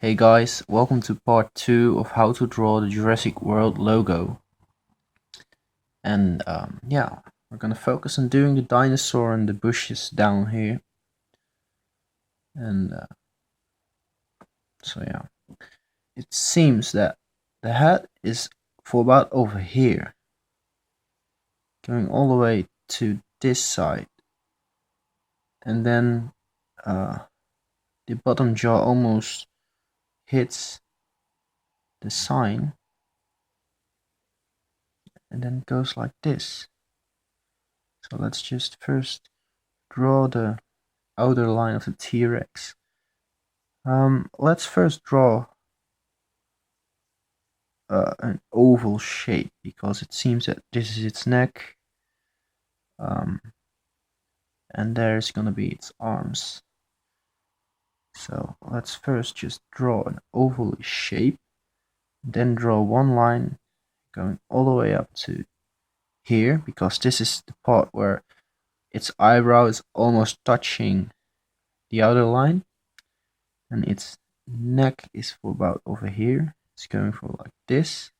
Hey guys, welcome to part 2 of how to draw the Jurassic World logo. And yeah, we're gonna focus on doing the dinosaur and the bushes down here. And so yeah, it seems that the head is for about over here, going all the way to this side. And then the bottom jaw almost hits the sign. And then it goes like this. So let's just first draw the outer line of the T-Rex. Let's first draw an oval shape because it seems that this is its neck, and there's gonna be its arms. So let's first just draw an oval shape, then draw one line going all the way up to here because this is the part where its eyebrow is almost touching the outer line, and its neck is for about over here. It's going for like this.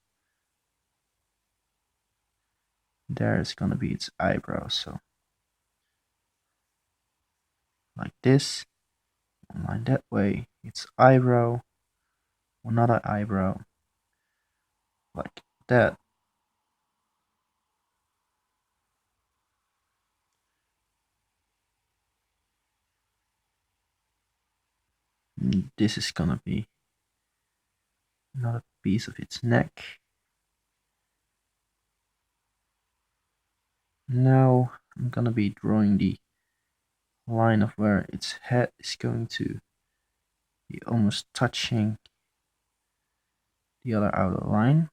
There's gonna be its eyebrow, so like this, one line that way, its eyebrow, another eyebrow, like that. And this is gonna be another piece of its neck. Now I'm gonna be drawing the line of where its head is going to be almost touching the other outer line.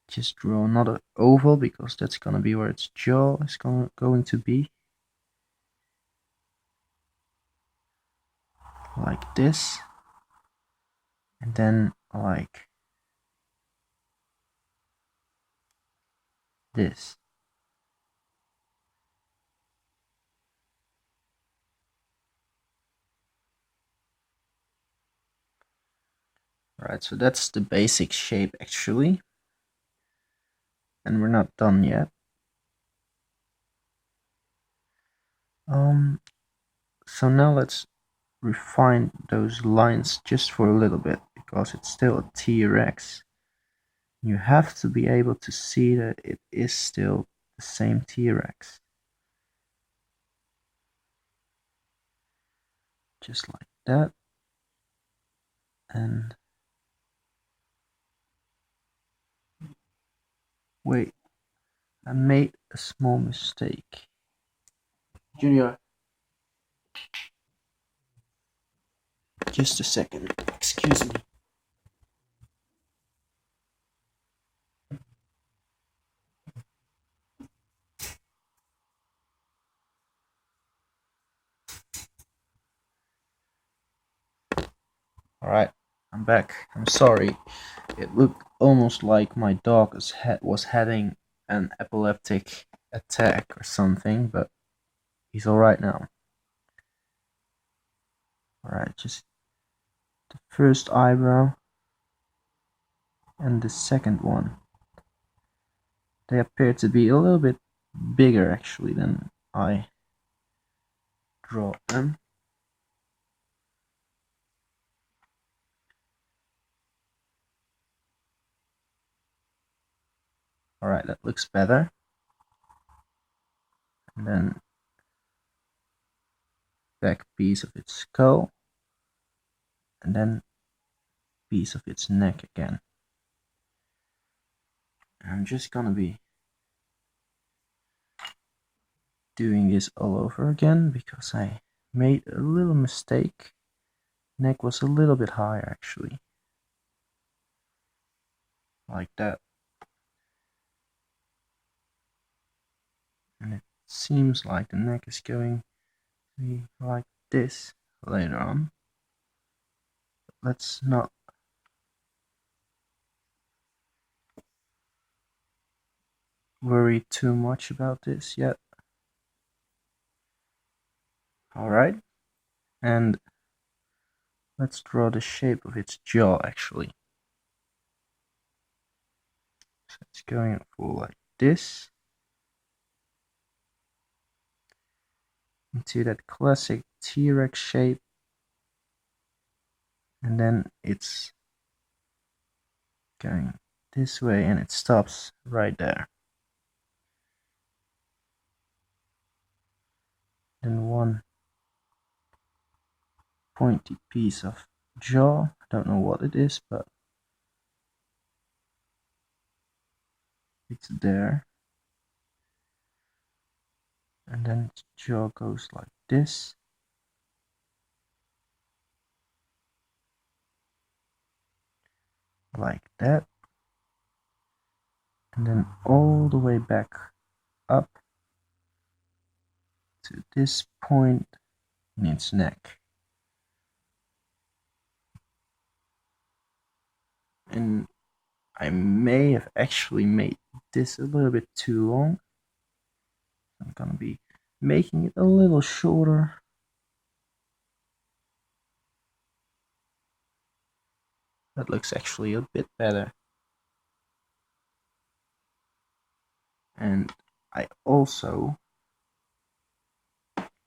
Just draw another oval because that's gonna be where its jaw is going to be. Like this. And then like this. Alright, so that's the basic shape actually. And we're not done yet. So now let's refine those lines just for a little bit because it's still a T-Rex. You have to be able to see that it is still the same T-Rex. Just like that. And wait, I made a small mistake. Junior, just a second, excuse me. Alright, I'm back. I'm sorry. It looked almost like my dog was having an epileptic attack or something, but he's alright now. Alright, just the first eyebrow and the second one. They appear to be a little bit bigger actually than I draw them. Alright, that looks better. And then back piece of its skull, and then piece of its neck again. I'm just gonna be doing this all over again because I made a little mistake. Neck was a little bit higher actually. Like that. And it seems like the neck is going to be like this later on. But let's not worry too much about this yet. Alright. And Let's draw the shape of its jaw actually. So it's going for like this, into that classic T-Rex shape, and then it's going this way and it stops right there. Then one pointy piece of jaw, I don't know what it is, but it's there. And then its jaw goes like this. Like that. And then all the way back up to this point in its neck. And I may have actually made this a little bit too long. I'm gonna be making it a little shorter. That looks actually a bit better. And I also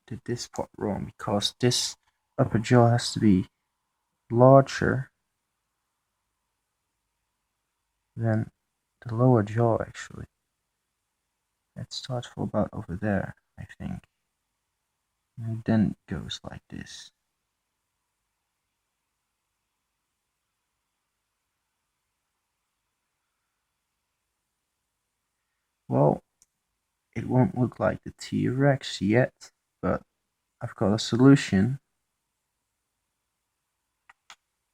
did this part wrong because this upper jaw has to be larger than the lower jaw actually. It starts for about over there, I think. And then it goes like this. Well, it won't look like the T-Rex yet, but I've got a solution.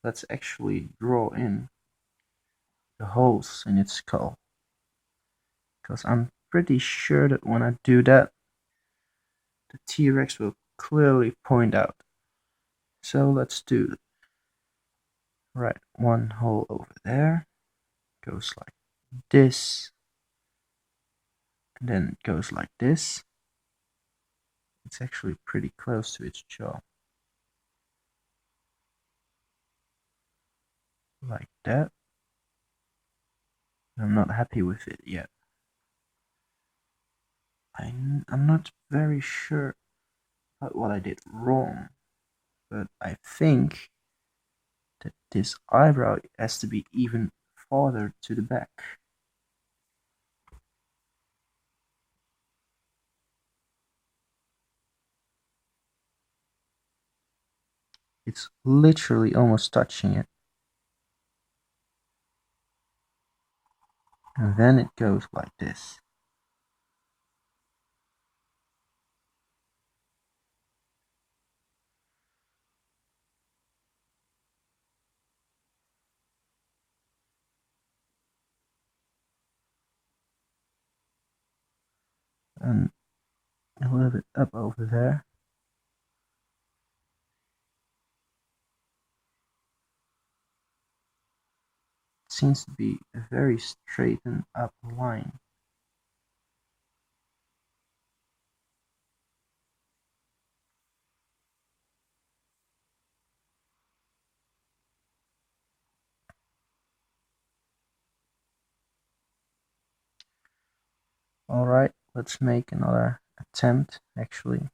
Let's actually draw in the holes in its skull. Because I'm pretty sure that when I do that, the T-Rex will clearly point out. So let's do it. Right, one hole over there, goes like this, and then it goes like this. It's actually pretty close to its jaw. Like that. I'm not happy with it yet. I'm not very sure about what I did wrong, but I think that this eyebrow has to be even farther to the back. It's literally almost touching it. And then it goes like this. And a little bit up over there. It seems to be a very straightened up line. Alright, let's make another attempt actually.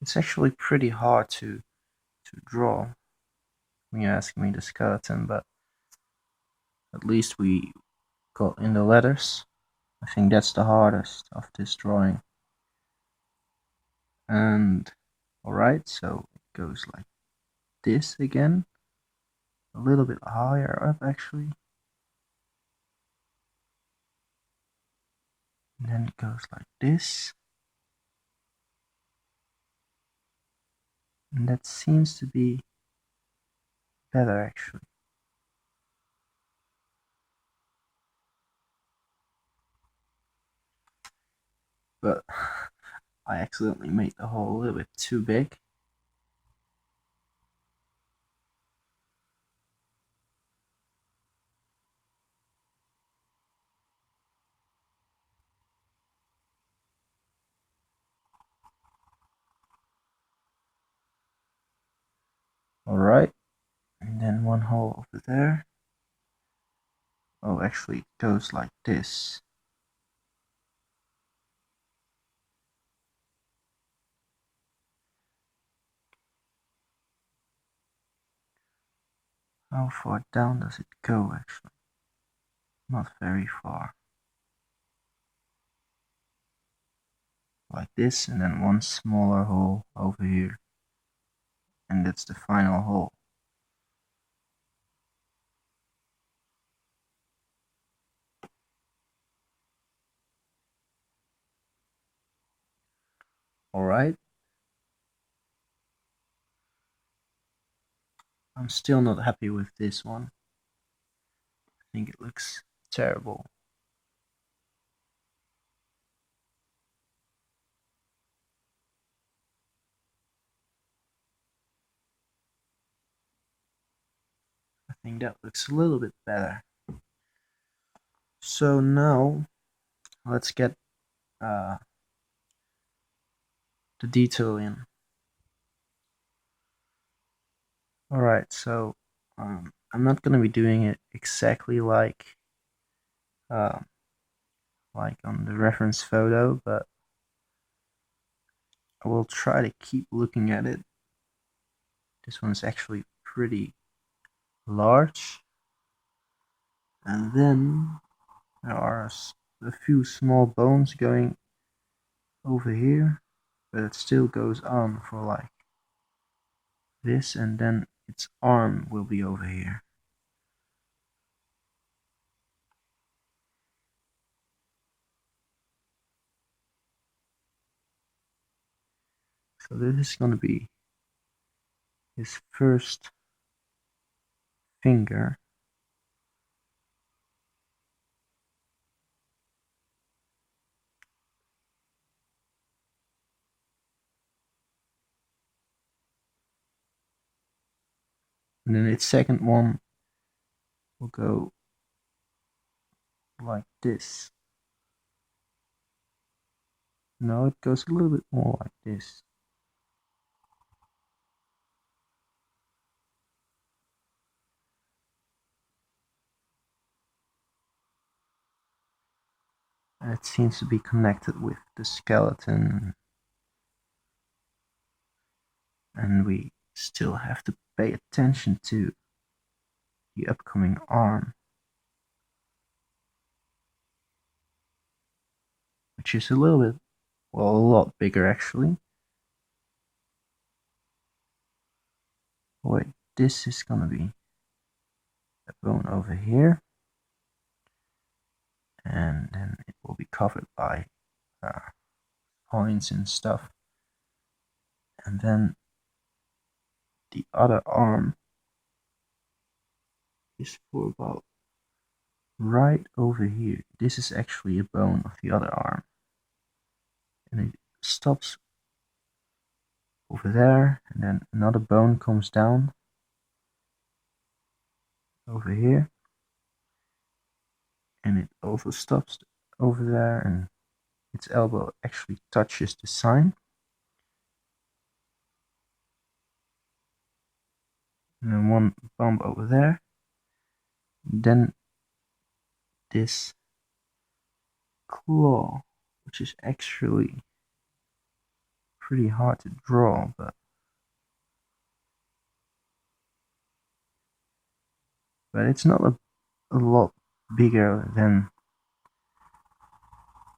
It's actually pretty hard to draw when you ask me the skeleton, but at least we got in the letters. I think that's the hardest of this drawing. And alright, so it goes like this again, a little bit higher up actually. And then it goes like this. And that seems to be better actually. But I accidentally made the hole a little bit too big. Alright, and then one hole over there. Oh, actually, it goes like this. How far down does it go, actually? Not very far. Like this, and then one smaller hole over here. And that's the final hole. Alright. I'm still not happy with this one. I think it looks terrible. I think that looks a little bit better. So now let's get the detail in. Alright, so I'm not gonna be doing it exactly uh, like on the reference photo, but I will try to keep looking at it. This one's actually pretty large, and then there are a few small bones going over here, but it still goes on for like this, and then its arm will be over here. So this is gonna be his first finger. And then its second one will go like this. No, it goes a little bit more like this. And it seems to be connected with the skeleton. And we still have to pay attention to the upcoming arm, which is a little bit, well, a lot bigger actually. Wait, this is gonna be a bone over here, and then it will be covered by points and stuff. And then the other arm is for about right over here. This is actually a bone of the other arm, and it stops over there, and then another bone comes down over here, and it also stops over there, and its elbow actually touches the sign. And then one bump over there. Then this claw, which is actually pretty hard to draw, but it's not a lot bigger than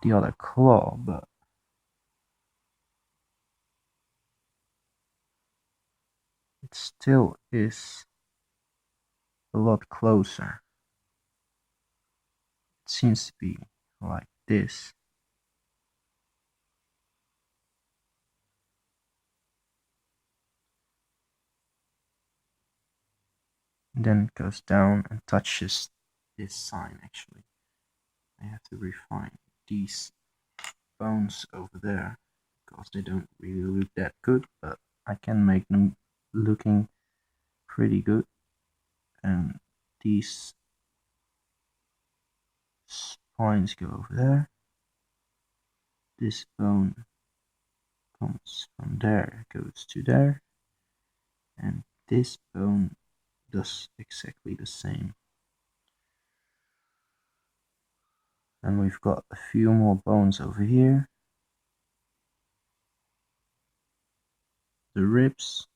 the other claw, but it still is a lot closer. It seems to be like this. And then it goes down and touches this sign actually. I have to refine these bones over there because they don't really look that good, but I can make them looking pretty good. And these spines go over there. This bone comes from there, goes to there, and this bone does exactly the same. And we've got a few more bones over here. The ribs,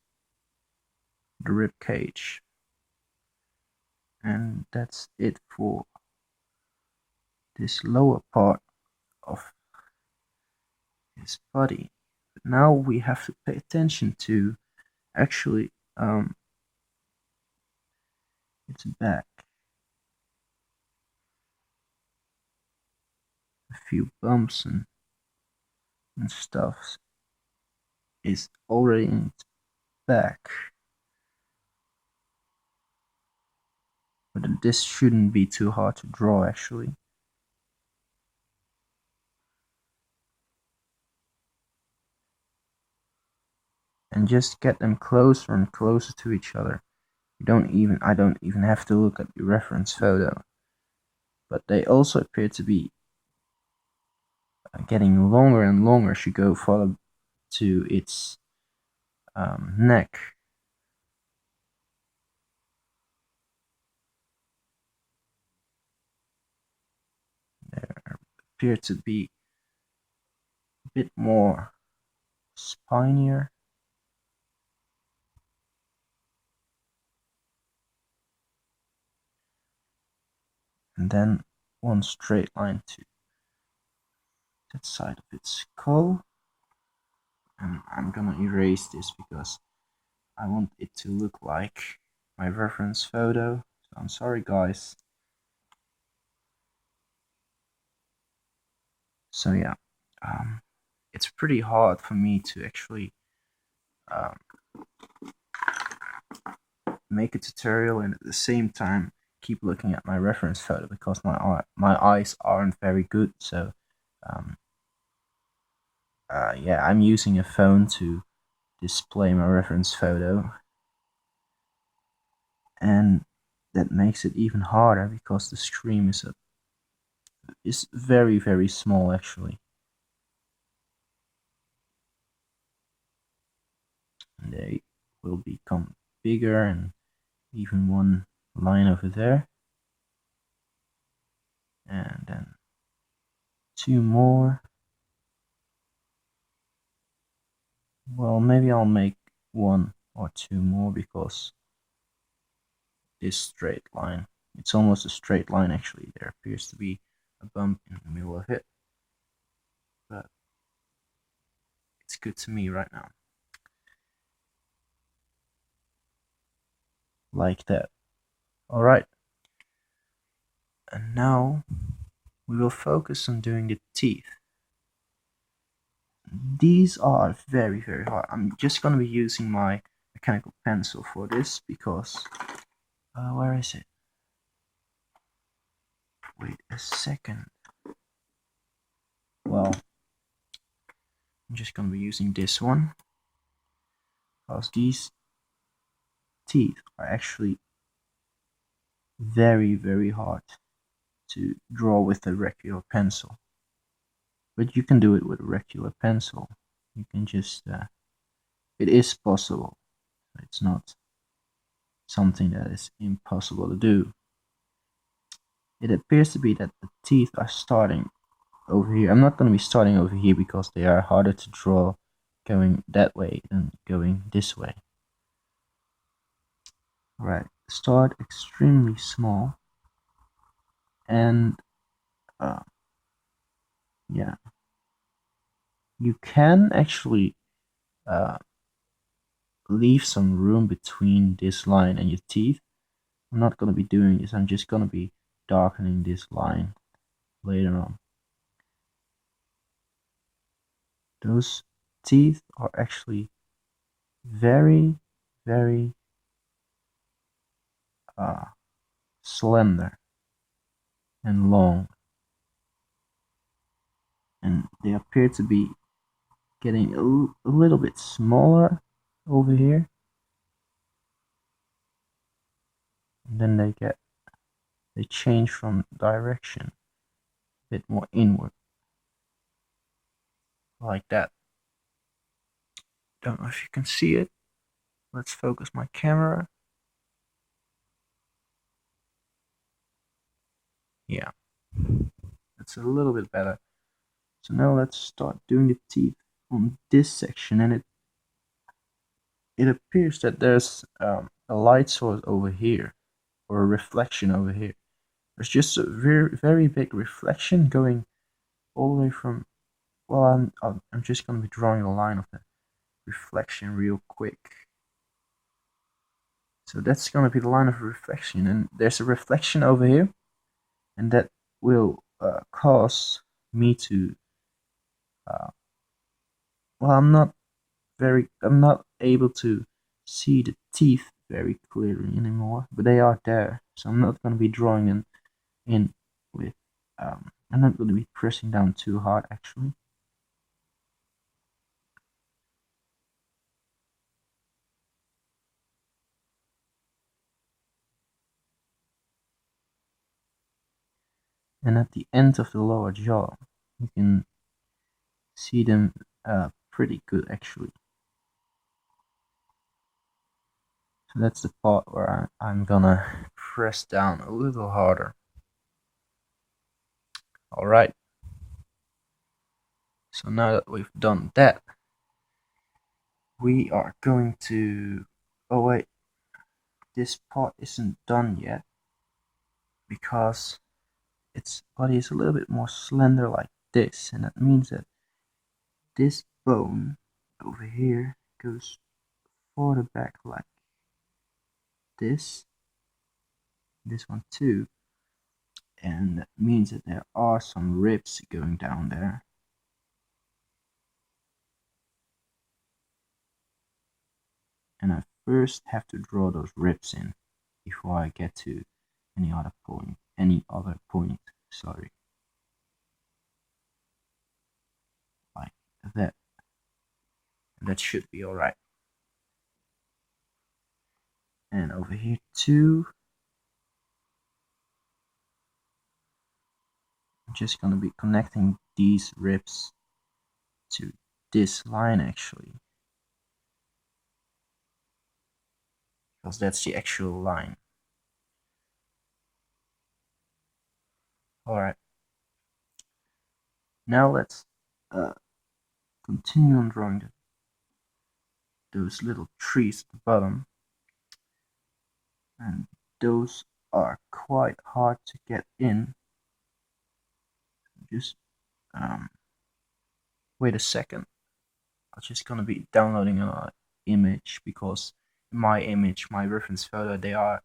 the rib cage. And that's it for this lower part of his body. But now we have to pay attention to actually its back. A few bumps and stuff is already in its back. But this shouldn't be too hard to draw actually. And just get them closer and closer to each other. I don't even have to look at the reference photo. But they also appear to be getting longer and longer as you go further to its neck. They appear to be a bit more spinier. And then one straight line to that side of its skull. And I'm gonna erase this because I want it to look like my reference photo. So I'm sorry guys. So yeah, it's pretty hard for me to actually make a tutorial and at the same time keep looking at my reference photo because my eyes aren't very good. So yeah, I'm using a phone to display my reference photo, and that makes it even harder because the screen is very small actually. And they will become bigger, and even one line over there, and then two more. Well, maybe I'll make one or two more because this straight line, it's almost a straight line actually. There appears to be a bump in the middle of it, but it's good to me right now. Like that. Alright. And now we will focus on doing the teeth. These are very hard. I'm just gonna be using my mechanical pencil for this because where is it? Wait a second. Well, I'm just gonna be using this one because these teeth are actually very hard to draw with a regular pencil. But you can do it with a regular pencil. You can just it is possible. It's not something that is impossible to do. It appears to be that the teeth are starting over here. I'm not going to be starting over here because they are harder to draw going that way than going this way. Right, start extremely small, and yeah, you can actually leave some room between this line and your teeth. I'm not going to be doing this. I'm just going to be darkening this line later on. Those teeth are actually very slender and long, and they appear to be getting a little bit smaller over here, and then they change from direction a bit more inward, like that. Don't know if you can see it, Let's focus my camera. Yeah, that's a little bit better. So now let's start doing the teeth on this section, and it appears that there's a light source over here, or a reflection over here. There's just a very big reflection going all the way from. Well, I'm just gonna be drawing a line of the reflection real quick. So that's gonna be the line of reflection, and there's a reflection over here, and that will cause me to. Well, I'm not able to see the teeth very clearly anymore, but they are there. So I'm not gonna be drawing them in with. I'm not gonna be pressing down too hard actually. And at the end of the lower jaw, you can see them pretty good actually. So that's the part where I'm gonna press down a little harder. Alright. So now that we've done that, we are going to. Oh wait, this part isn't done yet because its body is a little bit more slender like this, and that means that this bone over here goes further back like this one too, and that means that there are some ribs going down there. And I first have to draw those ribs in before I get to any other point, sorry, like that. And that should be alright. And over here too, I'm just gonna be connecting these ribs to this line actually, because that's the actual line. Alright, now let's continue on drawing those little trees at the bottom, and those are quite hard to get in. Just wait a second. I'm just gonna be downloading an image, because my reference photo, they are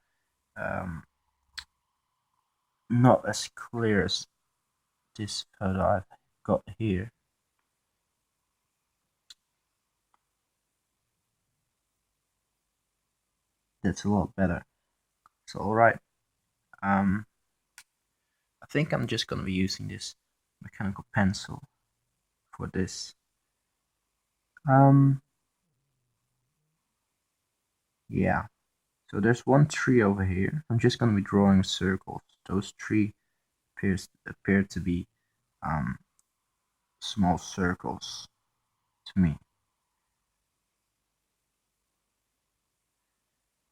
not as clear as this photo I've got here. That's a lot better. So alright, I think I'm just gonna be using this mechanical pencil for this. Yeah. So there's one tree over here. I'm just gonna be drawing circles. Those three appear to be small circles to me.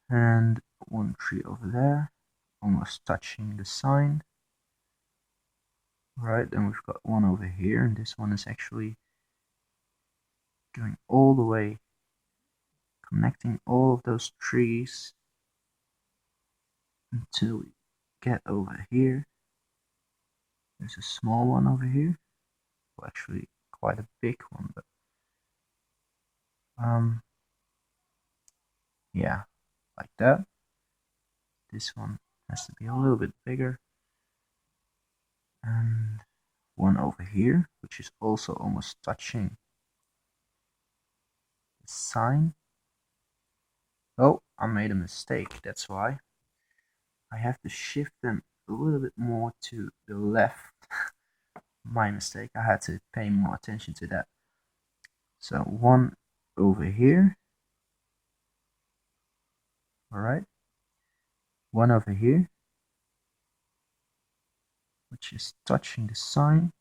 And one tree over there, almost touching the sign. Right, then we've got one over here, and this one is actually going all the way, connecting all of those trees until we get over here. There's a small one over here, well, actually quite a big one, but yeah, like that. This one has to be a little bit bigger, and one over here, which is also almost touching the sign. Oh, I made a mistake, that's why. I have to shift them a little bit more to the left. My mistake, I had to pay more attention to that. So one over here, alright. One over here, which is touching the sign.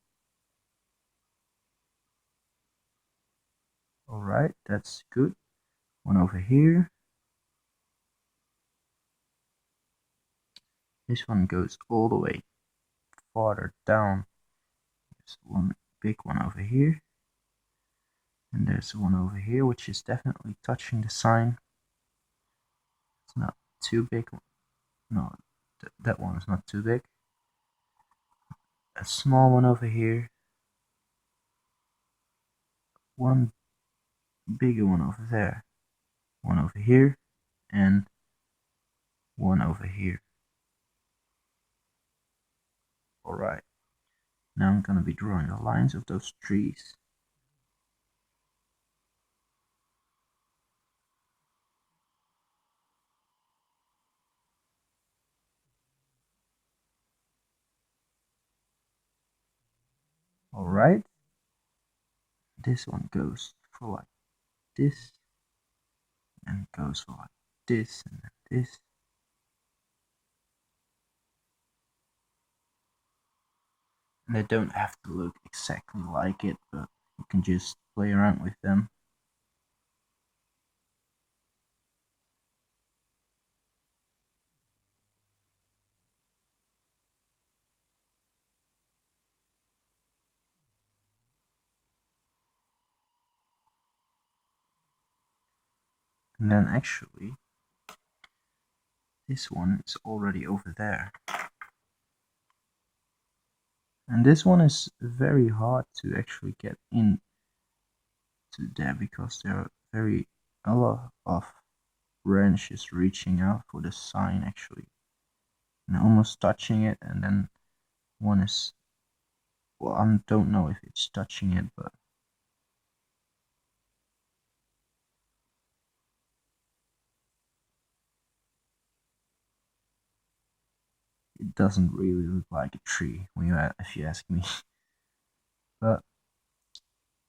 Alright, that's good. One over here, This one goes all the way farther down. There's one big one over here. And there's one over here, which is definitely touching the sign. It's not too big. No, that one is not too big. A small one over here. One bigger one over there. One over here. And one over here. Alright. Now I'm going to be drawing the lines of those trees. Alright. This one goes for like this. And goes for like this and this. And they don't have to look exactly like it, but you can just play around with them. And then actually, this one is already over there. And this one is very hard to actually get in to there because there are a lot of branches reaching out for the sign actually. And almost touching it, and then one is, well, I don't know if it's touching it, but it doesn't really look like a tree when if you ask me. But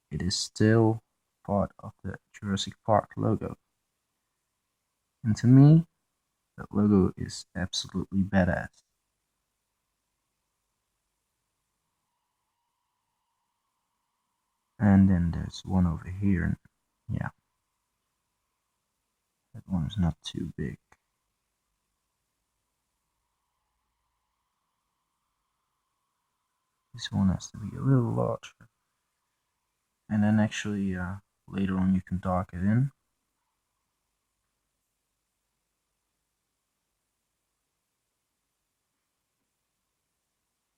it is still part of the Jurassic Park logo. And to me, that logo is absolutely badass. And then there's one over here, and yeah, that one's not too big. This one has to be a little larger. And then actually, later on you can dark it in.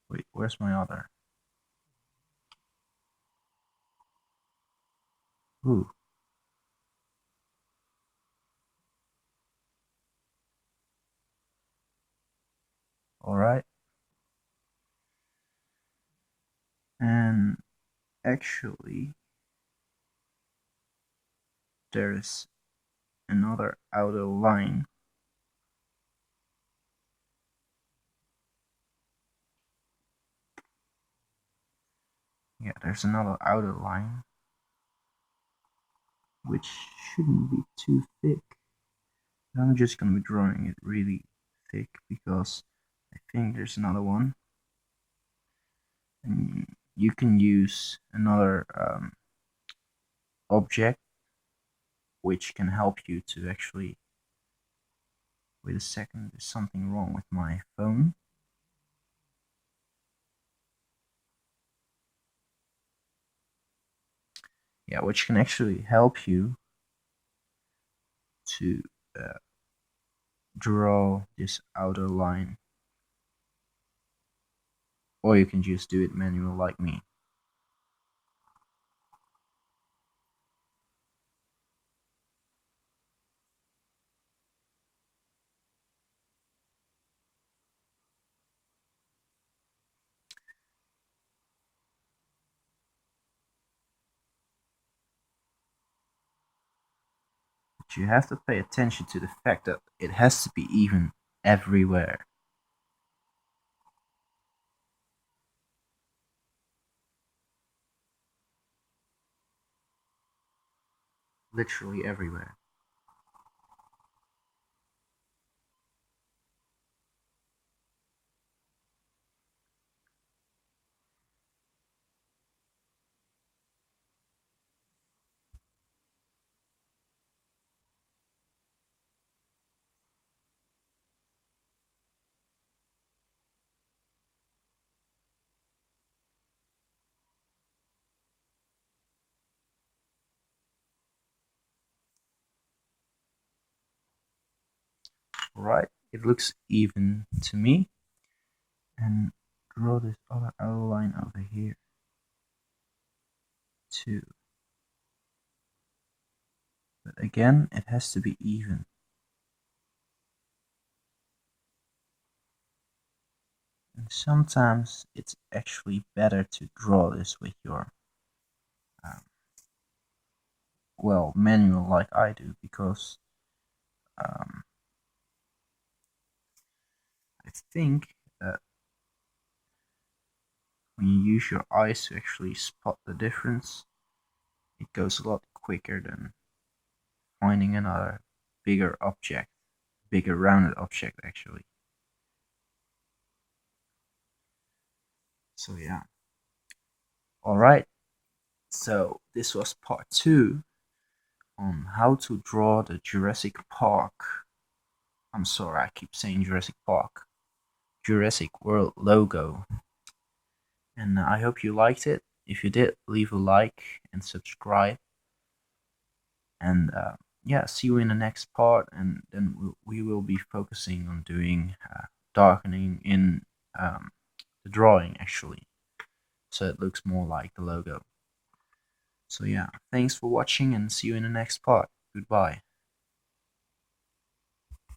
Wait, where's my other? Ooh. Alright. And actually, there's another outer line. Yeah, there's another outer line, which shouldn't be too thick. I'm just gonna be drawing it really thick because I think there's another one. And you can use another object which can help you to actually. Wait a second, there's something wrong with my phone. Yeah, which can actually help you to draw this outer line. Or you can just do it manual like me. But you have to pay attention to the fact that it has to be even everywhere. Literally everywhere. Alright, it looks even to me. And draw this other outline over here too. But again, it has to be even. And sometimes it's actually better to draw this with your um, well, manual like I do, because um, I think that when you use your eyes to actually spot the difference, it goes a lot quicker than finding another bigger object, bigger rounded object actually. So yeah. Alright, so this was part 2 on how to draw the Jurassic Park. I'm sorry, I keep saying Jurassic Park. Jurassic World logo. And I hope you liked it. If you did, leave a like and subscribe. And yeah, see you in the next part. And then we will be focusing on doing darkening in the drawing actually, so it looks more like the logo. So yeah, thanks for watching and see you in the next part. Goodbye.